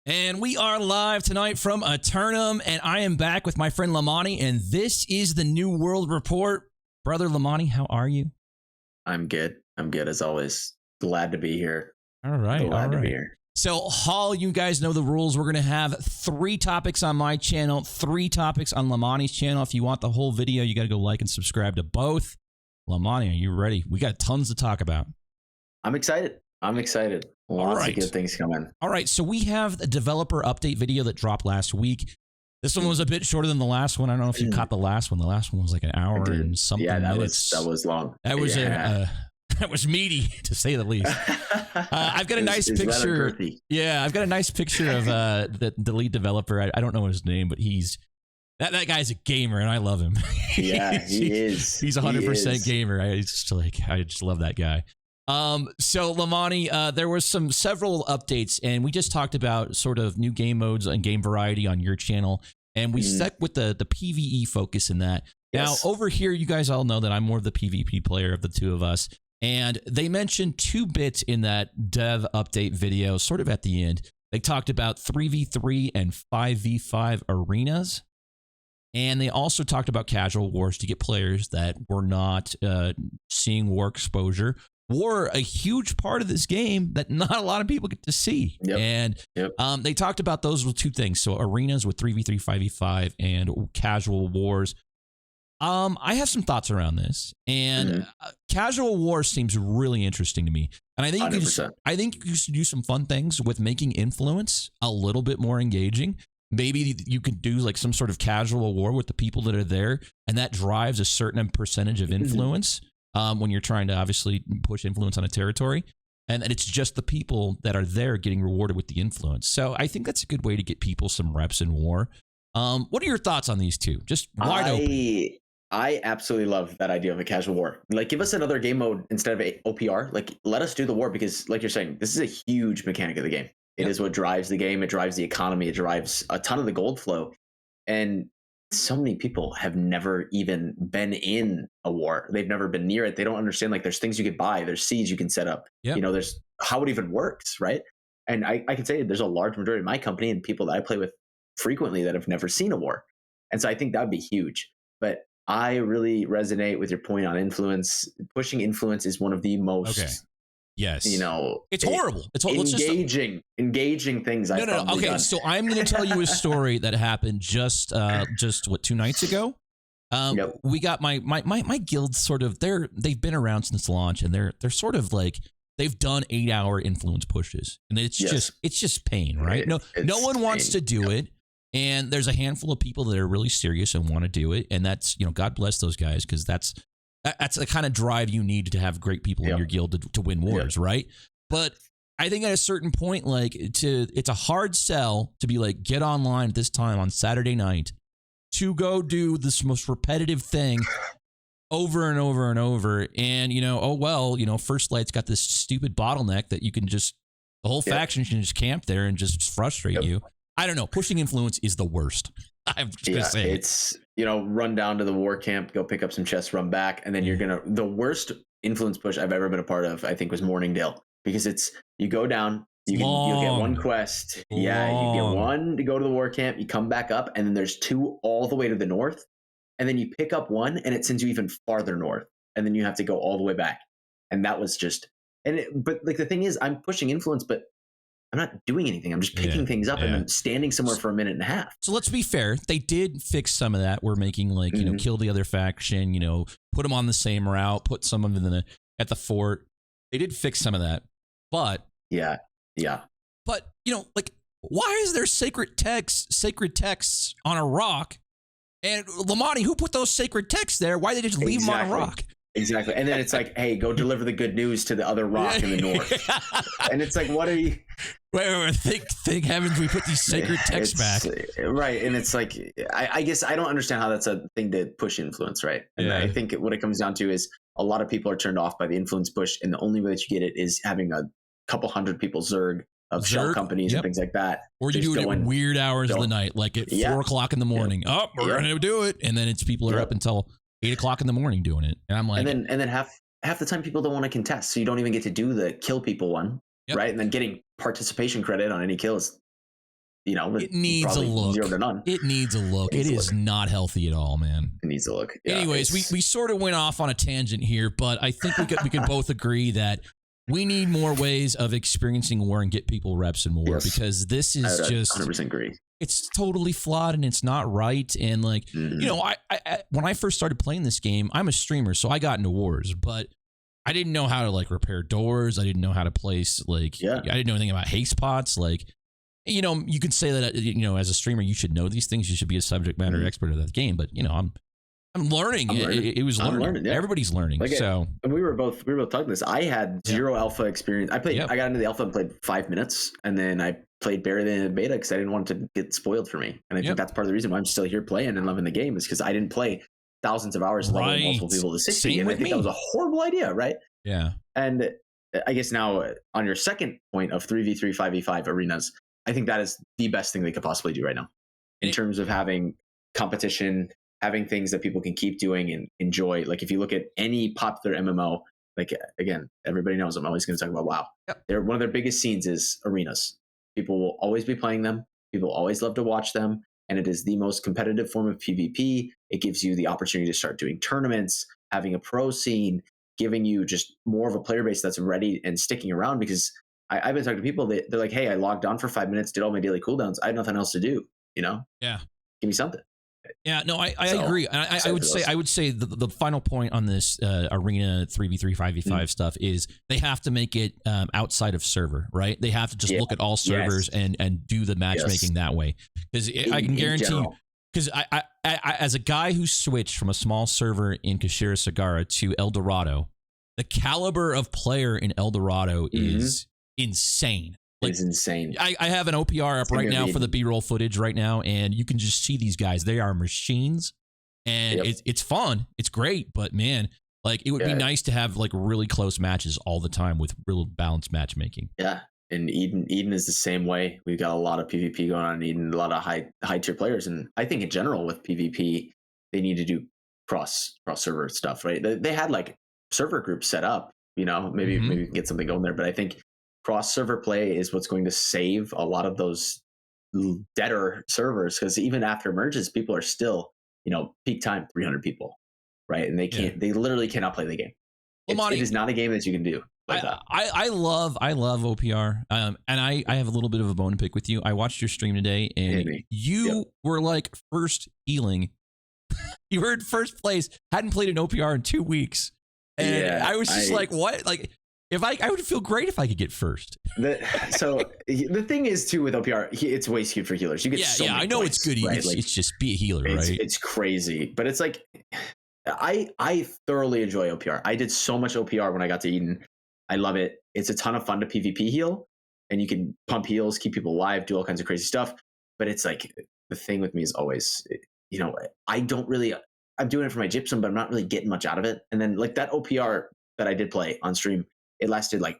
And we are live tonight from Eternum, and I am back with my friend Lamani, and this is the New World Report. Brother Lamani, how are you? I'm good. I'm good as always. Glad to be here. All right. Glad to be here. So, Hall, you guys know the rules. We're going to have 3 topics on my channel, 3 topics on Lamani's channel. If you want the whole video, you got to go like and subscribe to both. Lamani, are you ready? We got tons to talk about. I'm excited. Lots of good things coming. All right. So we have the developer update video that dropped last week. This one was a bit shorter than the last one. I don't know if you caught the last one. The last one was like an hour and something minutes. That was long. That was that was meaty, to say the least. I've got a nice picture. Yeah, I've got a nice picture of the lead developer. I don't know his name, but he's that guy's a gamer, and I love him. Yeah, he is. He's 100% gamer. I just love that guy. So Lamani, there was several updates, and we just talked about sort of new game modes and game variety on your channel, and we stuck with the PvE focus in that. Yes. Now over here, you guys all know that I'm more of the PvP player of the two of us, and they mentioned 2 bits in that dev update video, sort of at the end. They talked about 3v3 and 5v5 arenas. And they also talked about casual wars to get players that were not seeing war exposure. War, a huge part of this game that not a lot of people get to see. Yep. And they talked about those with 2 things. So arenas with 3v3, 5v5, and casual wars. I have some thoughts around this. And casual war seems really interesting to me. And I think you should do some fun things with making influence a little bit more engaging. Maybe you could do like some sort of casual war with the people that are there, and that drives a certain percentage of influence when you're trying to obviously push influence on a territory. And it's just the people that are there getting rewarded with the influence. So I think that's a good way to get people some reps in war. What are your thoughts on these 2? Just wide open. I absolutely love that idea of a casual war. Like, give us another game mode instead of a OPR. Like, let us do the war, because like you're saying, this is a huge mechanic of the game. It is what drives the game. It drives the economy. It drives a ton of the gold flow. And so many people have never even been in a war. They've never been near it. They don't understand, like, there's things you could buy. There's seeds you can set up. Yep. You know, there's how it even works, right? And I can say there's a large majority of my company and people that I play with frequently that have never seen a war. And so I think that would be huge. But I really resonate with your point on influence. Pushing influence is one of the most... Yes. You know, it's horrible. It's engaging things. No. Okay, done. So I'm going to tell you a story that happened just 2 nights ago. We got my guild sort of they've been around since launch, and they're sort of like they've done 8-hour influence pushes, and it's just pain, right? No one wants to do it, and there's a handful of people that are really serious and want to do it, and that's, you know, God bless those guys, because that's the kind of drive you need to have great people in your guild to win wars, right? But I think at a certain point, like, it's a hard sell to be like, get online at this time on Saturday night to go do this most repetitive thing over and over and over. And, you know, oh, well, you know, First Light's got this stupid bottleneck that you can just, the whole faction can just camp there and just frustrate you. I don't know. Pushing influence is the worst. I'm just going to say it's, you know, run down to the war camp, go pick up some chests, run back. And then the worst influence push I've ever been a part of, I think, was Morningdale, because it's, you go down, you'll get 1 quest. Yeah. You get 1 to go to the war camp, you come back up, and then there's 2 all the way to the north. And then you pick up 1 and it sends you even farther north. And then you have to go all the way back. And that was just, but like, the thing is, I'm pushing influence, but I'm not doing anything. I'm just picking things up and then standing somewhere for a minute and a half. So let's be fair. They did fix some of that. We're making, like, you know, kill the other faction, you know, put them on the same route, put some of them at the fort. They did fix some of that. But yeah. But, you know, like, why is there sacred texts on a rock? And Lamani, who put those sacred texts there? Why did they just leave them on a rock? Exactly. And then it's like, hey, go deliver the good news to the other rock in the north. And it's like, what are you? Wait, thank heavens we put these sacred texts back. Right. And it's like, I guess I don't understand how that's a thing to push influence, right? And I think what it comes down to is a lot of people are turned off by the influence push. And the only way that you get it is having a couple hundred people Zerg of shell companies and things like that. Or you do it at weird hours of the night, like at 4 o'clock in the morning. Oh, we're going to do it. And then it's people are up until 8 o'clock in the morning doing it. And I'm like, and then half the time people don't want to contest. So you don't even get to do the kill people one. Right. And then getting participation credit on any kills. it needs a look. 0 to none. It needs a look. It is not healthy at all, man. It needs a look. Yeah, anyways, we sort of went off on a tangent here, but I think we can both agree that we need more ways of experiencing war and get people reps and more, because this is just 100% agree. It's totally flawed and it's not right. And like, I when I first started playing this game, I'm a streamer, so I got into wars, but I didn't know how to like repair doors. I didn't know how to place I didn't know anything about haste pots. Like, you could say that, as a streamer, you should know these things. You should be a subject matter expert of that game. But, I'm learning. It was learning. Yeah. Everybody's learning. And we were both talking this. I had zero alpha experience. I got into the alpha and played 5 minutes, and then I played better than the beta because I didn't want it to get spoiled for me. And I think that's part of the reason why I'm still here playing and loving the game, is because I didn't play thousands of hours leveling multiple people to 60. And I think that was a horrible idea, right? Yeah. And I guess now on your second point of 3v3, 5v5 arenas, I think that is the best thing they could possibly do right now in terms of having competition, having things that people can keep doing and enjoy. Like if you look at any popular MMO, like again, everybody knows I'm always going to talk about WoW. Yep. One of their biggest scenes is arenas. People will always be playing them. People always love to watch them. And it is the most competitive form of PvP. It gives you the opportunity to start doing tournaments, having a pro scene, giving you just more of a player base that's ready and sticking around, because I've been talking to people that they're like, hey, I logged on for 5 minutes, did all my daily cooldowns. I had nothing else to do, Yeah. Give me something. Yeah, no, I agree. And I would say the final point on this arena 3v3, 5v5 stuff is they have to make it outside of server, right? They have to just look at all servers and do the matchmaking that way. Because I can guarantee you, because I as a guy who switched from a small server in Kashira Sagara to El Dorado, the caliber of player in El Dorado is insane. It's insane. I have an OPR up right now for the B-roll footage right now, and you can just see these guys. They are machines, and it's fun. It's great, but man, like it would be nice to have like really close matches all the time with real balanced matchmaking. Yeah, and Eden is the same way. We've got a lot of PvP going on in Eden, a lot of high tier players, and I think in general with PvP, they need to do cross server stuff, right? They had like server groups set up, maybe we can get something going there, but I think cross server play is what's going to save a lot of those deader servers, because even after merges, people are still, peak time 300 people, right? And they literally cannot play the game. It is not a game that you can do like that. I love OPR, and I have a little bit of a bone to pick with you. I watched your stream today, and you were like first healing. You were in first place, hadn't played an OPR in 2 weeks, and I was just like, what? Like, if I would feel great if I could get first. So the thing is too with OPR, it's way skewed for healers. You get so many I know points, it's good. Right? It's just be a healer, right? It's crazy, but it's like I thoroughly enjoy OPR. I did so much OPR when I got to Eden. I love it. It's a ton of fun to PvP heal, and you can pump heals, keep people alive, do all kinds of crazy stuff. But it's like the thing with me is always, I'm doing it for my gypsum, but I'm not really getting much out of it. And then like that OPR that I did play on stream, it lasted like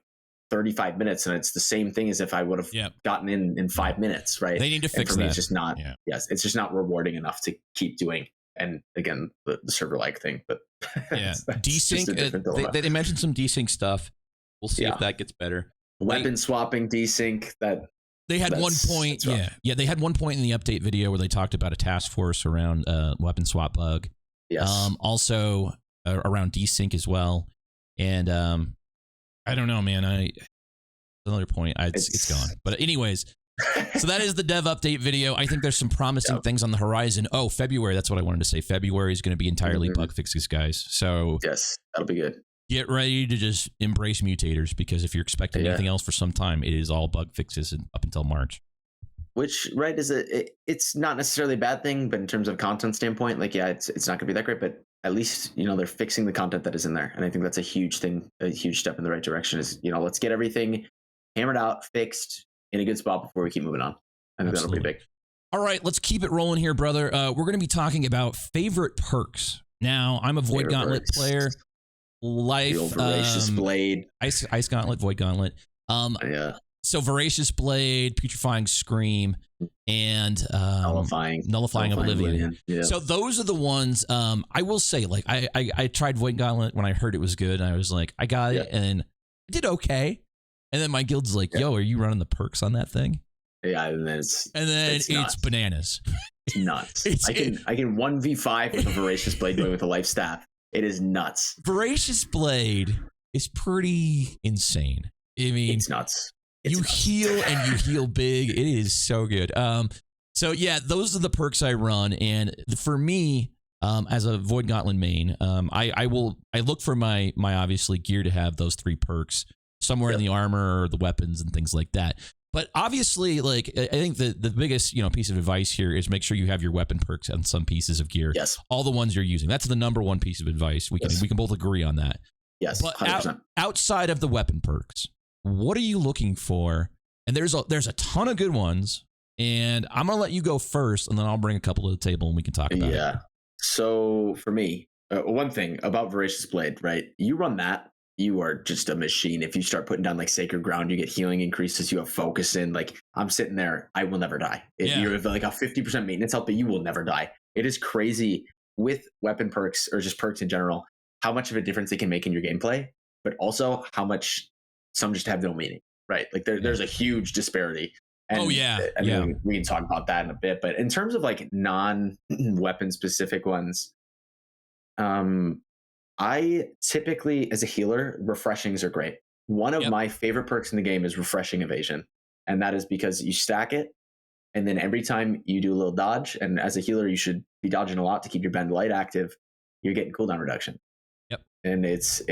35 minutes, and it's the same thing as if I would have gotten in 5 minutes, right? They need to fix that. It's just not, it's just not rewarding enough to keep doing. And again, the server-like thing, but desync, they mentioned some desync stuff. We'll see if that gets better. Weapon swapping desync, they had one point, they had one point in the update video where they talked about a task force around weapon swap bug. Yes. Also around desync as well. And I don't know, man. Another point. It's gone. But anyways, so that is the dev update video. I think there's some promising things on the horizon. Oh, February. That's what I wanted to say. February is going to be entirely bug fixes, guys. So yes, that'll be good. Get ready to just embrace mutators, because if you're expecting anything else for some time, it is all bug fixes up until March. Which, right, it's not necessarily a bad thing, but in terms of content standpoint, like, it's not going to be that great, but at least, they're fixing the content that is in there. And I think that's a huge thing, a huge step in the right direction is, let's get everything hammered out, fixed, in a good spot before we keep moving on. I think that'll be big. All right, let's keep it rolling here, brother. We're going to be talking about favorite perks. Now, I'm a Void Gauntlet player. Life, Voracious Blade, Ice Gauntlet, Void Gauntlet. So Voracious Blade, Putrefying Scream, and Nullifying Oblivion. Yeah. So those are the ones. I will say, like, I tried Void Gauntlet when I heard it was good, and I was like, I got it, and I did okay. And then my guild's like, yo, are you running the perks on that thing? Yeah, and then it's bananas. It's nuts. I can 1v5 with a Voracious Blade going with a life staff. It is nuts. Voracious Blade is pretty insane. I mean, it's nuts. Heal and you heal big. It is so good. So yeah, those are the perks I run, and for me, as a Void Gauntlet main, I look for my obviously gear to have those 3 perks somewhere in the armor or the weapons and things like that. But obviously, like, I think the biggest piece of advice here is make sure you have your weapon perks on some pieces of gear. Yes, all the ones you're using. That's the number one piece of advice. We can both agree on that. Yes, but outside of the weapon perks, what are you looking for? And there's a ton of good ones. And I'm gonna let you go first, and then I'll bring a couple to the table and we can talk about it. Yeah. So for me, one thing about Voracious Blade, right? You run that, you are just a machine. If you start putting down like Sacred Ground, you get healing increases, you have focus in. Like, I'm sitting there, I will never die. You're like a 50% maintenance health, but you will never die. It is crazy with weapon perks or just perks in general, how much of a difference they can make in your gameplay, but also how much some just have no meaning, right? Like there's a huge disparity. And, we can talk about that in a bit. But in terms of like non-weapon specific ones, I typically, as a healer, refreshings are great. One of my favorite perks in the game is Refreshing Evasion. And that is because you stack it, and then every time you do a little dodge, and as a healer, you should be dodging a lot to keep your Bend Light active, you're getting cooldown reduction. Yep. And it's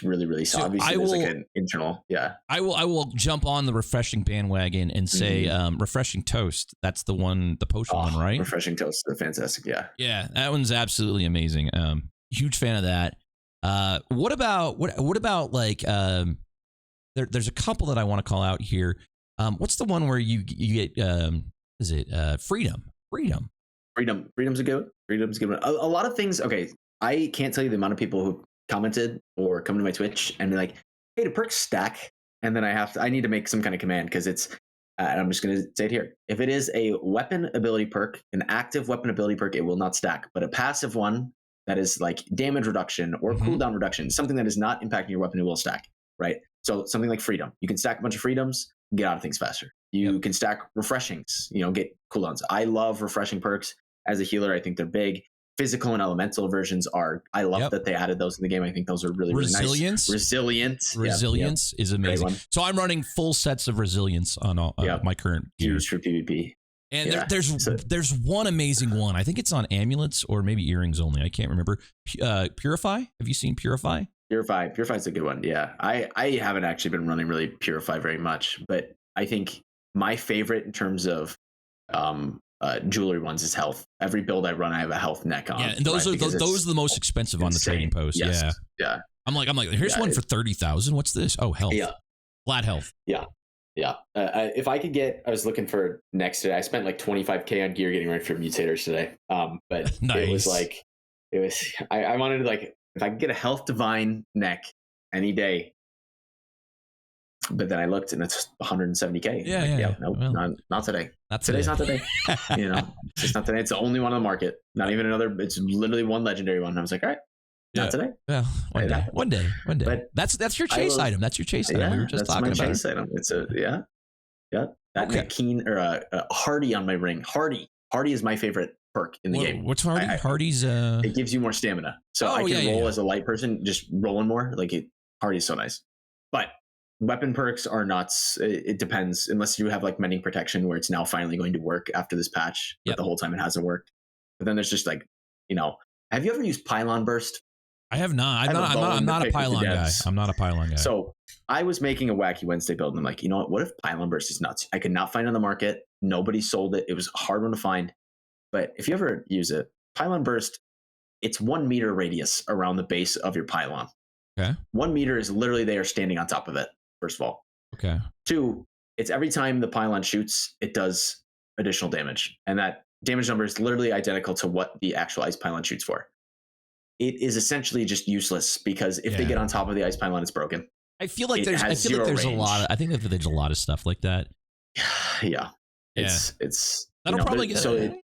really, really solid. So like an internal, I will jump on the refreshing bandwagon and say Refreshing Toast. That's the one, the potion one, right? Refreshing Toast, they're fantastic. Yeah, that one's absolutely amazing. Huge fan of that. What about like there's a couple that I want to call out here. What's the one where you get is it freedom? Freedom's a good one. A lot of things. Okay, I can't tell you the amount of people who commented or come to my Twitch and be like, hey, the perks stack, and then I need to make some kind of command because it's and I'm just going to say it here. If it is a weapon ability perk, an active weapon ability perk, it will not stack. But a passive one that is like damage reduction or cooldown reduction, something that is not impacting your weapon, it will stack, right? So something like freedom, you can stack a bunch of freedoms, get out of things faster. You can stack refreshings, get cooldowns. I love refreshing perks as a healer. I think they're big. Physical and elemental versions I love that they added those in the game. I think those are really, really nice. Resilience is amazing. So I'm running full sets of resilience on all, my current gear. Used for PvP. And there's one amazing one. I think it's on amulets or maybe earrings only. I can't remember. Purify. Have you seen Purify? Purify's a good one. Yeah. I haven't actually been running really Purify very much, but I think my favorite in terms of jewelry ones is health. Every build I run, I have a health neck on. Yeah, and those are the most expensive on the trading post. Yes. Yeah. I'm like, here's one for 30,000. What's this? Oh, health. Yeah. Flat health. Yeah. If I could I was looking for next today. I spent like 25K on gear getting ready for mutators today. But nice. I wanted to like, if I could get a health divine neck any day. But then I looked and it's 170K. Not today. Today's not today. It's not today. It's the only one on the market. Not even another. It's literally one legendary one. And I was like, all right, not today. Well, one day. But that's your chase item. That's your chase item. We were just talking about chase item. It's That keen or Hardy on my ring. Hardy is my favorite perk in the game. What's Hardy? Hardy's it gives you more stamina. So I can roll as a light person, just rolling more. Hardy's so nice. But weapon perks are nuts. It depends, unless you have like mending protection, where it's now finally going to work after this patch, but the whole time it hasn't worked. But then there's just like, have you ever used Pylon Burst? I have not. I'm not a Pylon guy. I'm not a Pylon guy. So I was making a Wacky Wednesday build, and I'm like, you know what if Pylon Burst is nuts? I could not find it on the market. Nobody sold it. It was a hard one to find. But if you ever use it, Pylon Burst, it's 1 meter radius around the base of your pylon. Okay. 1 meter is literally they are standing on top of it. First of all. Okay. 2, it's every time the pylon shoots, it does additional damage. And that damage number is literally identical to what the actual ice pylon shoots for. It is essentially just useless because if they get on top of the ice pylon, it's broken. I feel like there's a lot of stuff like that. Yeah. It's that'll probably get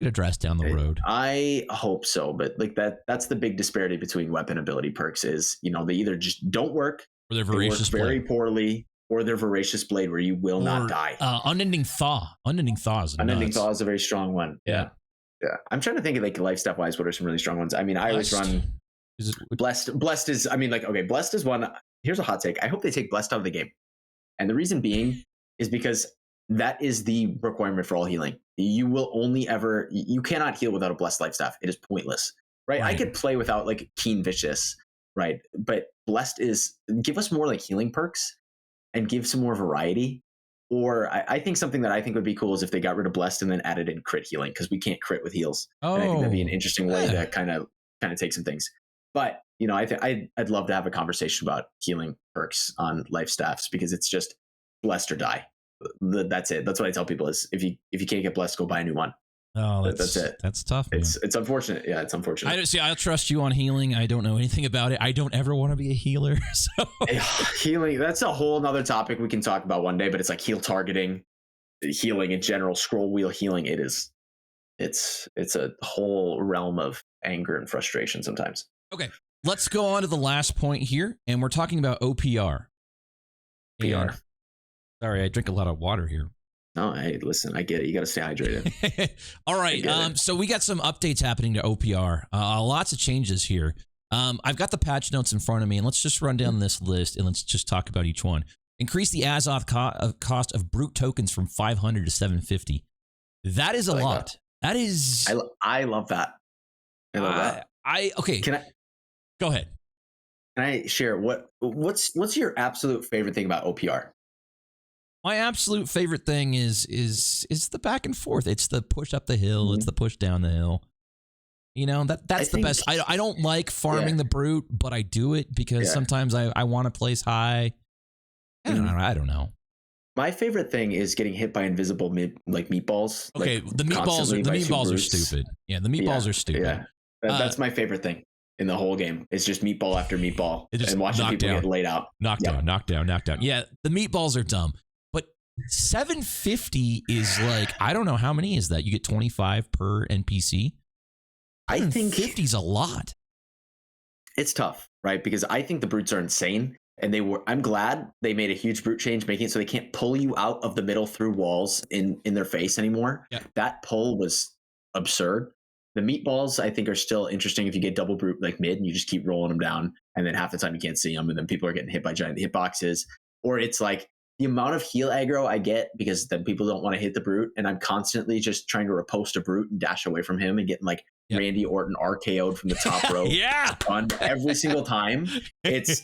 addressed down the road. I hope so, but like that's the big disparity between weapon ability perks is, they either just don't work, or they're voracious very poorly, or their Voracious Blade, where you will not die. Unending Thaw. Unending Thaw is Unending Thaw is a very strong one. Yeah. I'm trying to think of like lifestyle wise, what are some really strong ones? I mean, I always run Blessed. Blessed is, I mean, like, okay, Blessed is one. Here's a hot take. I hope they take Blessed out of the game. And the reason being is because that is the requirement for all healing. You will only ever, you cannot heal without a Blessed life staff. It is pointless, right? I could play without like Keen Vicious, right? But Blessed is, give us more like healing perks and give some more variety. Or I think something that I think would be cool is if they got rid of Blessed and then added in crit healing, because we can't crit with heals. And I think that'd be an interesting way to kind of take some things. But, you know, I'd love to have a conversation about healing perks on life staffs, because it's just Blessed or die. That's it. That's what I tell people is if you can't get Blessed, go buy a new one. Oh, that's it. That's tough. Man. It's unfortunate. Yeah, it's unfortunate. I'll trust you on healing. I don't know anything about it. I don't ever want to be a healer. So healing, that's a whole nother topic we can talk about one day, but it's like heal targeting, healing in general, scroll wheel healing. It's a whole realm of anger and frustration sometimes. Okay. Let's go on to the last point here, and we're talking about OPR. PR. Sorry, I drink a lot of water here. No, hey, listen, I get it. You got to stay hydrated. All right. So we got some updates happening to OPR. Lots of changes here. I've got the patch notes in front of me, and let's just run down this list, and let's just talk about each one. Increase the Azoth cost of brute tokens from 500 to 750. That is a lot. That is. I love that. I love that. Okay. Can I go ahead? Can I share what's your absolute favorite thing about OPR? My absolute favorite thing is the back and forth. It's the push up the hill. Mm-hmm. It's the push down the hill. You know, that's the best. I don't like farming the brute, but I do it because sometimes I want to place high. I don't know. My favorite thing is getting hit by invisible meatballs. Okay, like the meatballs are stupid. Yeah, the meatballs are stupid. Yeah. That's my favorite thing in the whole game. It's just meatball after meatball and watching people get laid out. Knocked down. Yeah, the meatballs are dumb. 750 is like, I don't know how many is that. You get 25 per NPC. I think 50 is a lot. It's tough, right? Because I think the brutes are insane, and I'm glad they made a huge brute change, making it so they can't pull you out of the middle through walls in their face anymore. Yeah. That pull was absurd. The meatballs, I think, are still interesting if you get double brute like mid and you just keep rolling them down, and then half the time you can't see them, and then people are getting hit by giant hitboxes. Or it's like the amount of heal aggro I get because then people don't want to hit the brute, and I'm constantly just trying to riposte a brute and dash away from him and getting like Randy Orton RKO'd from the top row. On every single time. It's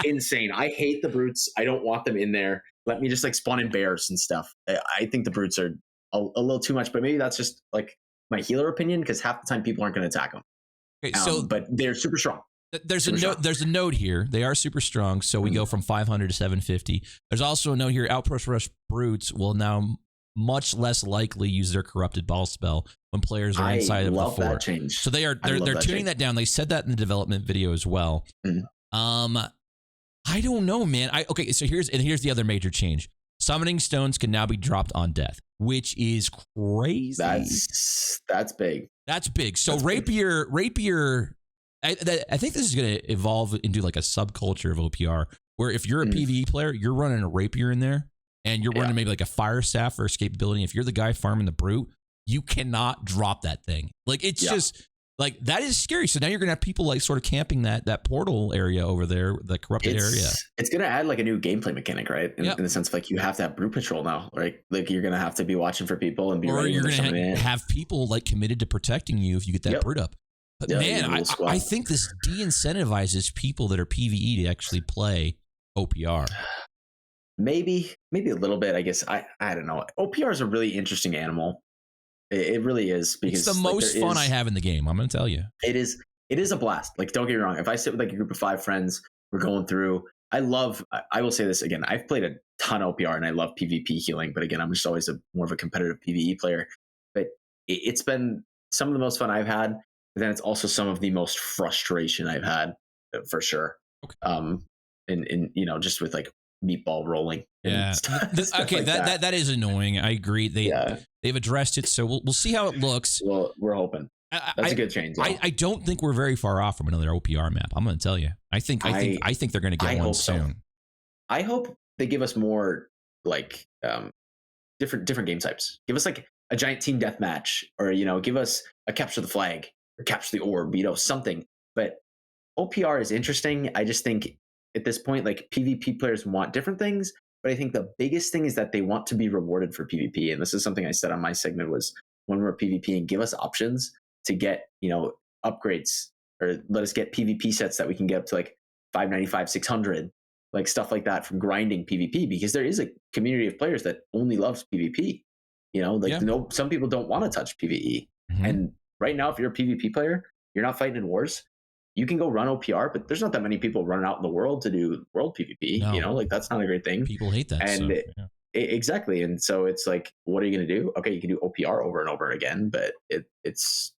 insane. I hate the brutes. I don't want them in there. Let me just like spawn in bears and stuff. I think the brutes are a little too much, but maybe that's just like my healer opinion, because half the time people aren't going to attack them. Okay, but they're super strong. There's a note here. They are super strong, so we go from 500 to 750. There's also a note here. Outpost Rush brutes will now much less likely use their corrupted ball spell when players are inside of the fort. That change. So they're tuning that down. They said that in the development video as well. Mm-hmm. I don't know, man. So here's the other major change. Summoning stones can now be dropped on death, which is crazy. That's big. That's big. So rapier. I think this is going to evolve into like a subculture of OPR, where if you're a PvE player, you're running a rapier in there, and you're running maybe like a fire staff for escapability. If you're the guy farming the brute, you cannot drop that thing. Like it's just like, that is scary. So now you're going to have people like sort of camping that portal area over there, the corrupted area. It's going to add like a new gameplay mechanic, right? In the sense of like you have to have brute patrol now, right? Like you're going to have to be watching for people and be ready. Or you're going to have people like committed to protecting you if you get that brute up. But man, I think this de-incentivizes people that are PvE to actually play OPR. Maybe a little bit, I guess. I don't know. OPR is a really interesting animal. It really is, because it's the most fun I have in the game. I'm going to tell you. It is a blast. Like, don't get me wrong. If I sit with like a group of 5 friends, we're going through. I will say this again. I've played a ton of OPR and I love PvP healing, but again, I'm just always more of a competitive PvE player. But it's been some of the most fun I've had. But then it's also some of the most frustration I've had, for sure. Okay. And just with like meatball rolling. Yeah. Okay. Like that is annoying. I agree. They've addressed it, so we'll see how it looks. Well, we're hoping. That's a good change. I don't think we're very far off from another OPR map. I'm going to tell you. I think they're going to get one soon. I hope they give us more like different game types. Give us like a giant team deathmatch, or give us a capture the flag or capture the orb, something. But OPR is interesting. I just think at this point, like PvP players want different things, but I think the biggest thing is that they want to be rewarded for PvP. And this is something I said on my segment was when we're PvPing, give us options to get, upgrades, or let us get PvP sets that we can get up to like 595, 600, like stuff like that from grinding PvP, because there is a community of players that only loves PvP. Some people don't want to touch PvE. Mm-hmm. And right now, if you're a PvP player, you're not fighting in wars. You can go run OPR, but there's not that many people running out in the world to do world PvP. No. That's not a great thing. People hate that. And exactly. And so it's like, what are you going to do? Okay, you can do OPR over and over again, but it's,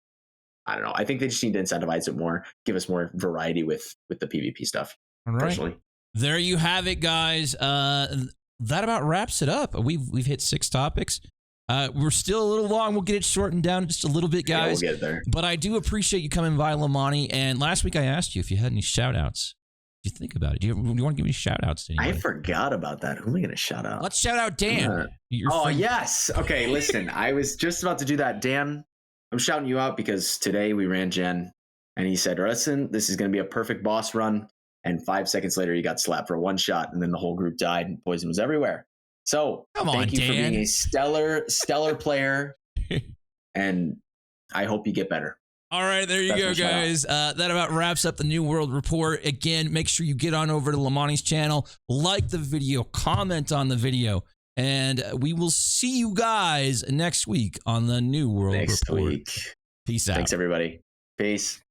I don't know. I think they just need to incentivize it more, give us more variety with the PvP stuff. All right. Personally. There you have it, guys. That about wraps it up. We've hit 6 topics. We're still a little long. We'll get it shortened down just a little bit, guys. Yeah, we'll get there. But I do appreciate you coming by, Lamani. And last week I asked you if you had any shout outs. Did you think about it? Do you want to give me shout outs to anybody? I forgot about that. Who am I going to shout out? Let's shout out Dan. Yes. Okay, listen. I was just about to do that. Dan, I'm shouting you out because today we ran Jen and he said, listen, this is going to be a perfect boss run. And 5 seconds later, he got slapped for 1 shot and then the whole group died and poison was everywhere. So thank you for being a stellar player, and I hope you get better. All right, there you go, guys. That about wraps up the New World Report. Again, make sure you get on over to Lamani's channel, like the video, comment on the video, and we will see you guys next week on the New World Report. Next week. Peace out. Thanks, everybody. Peace.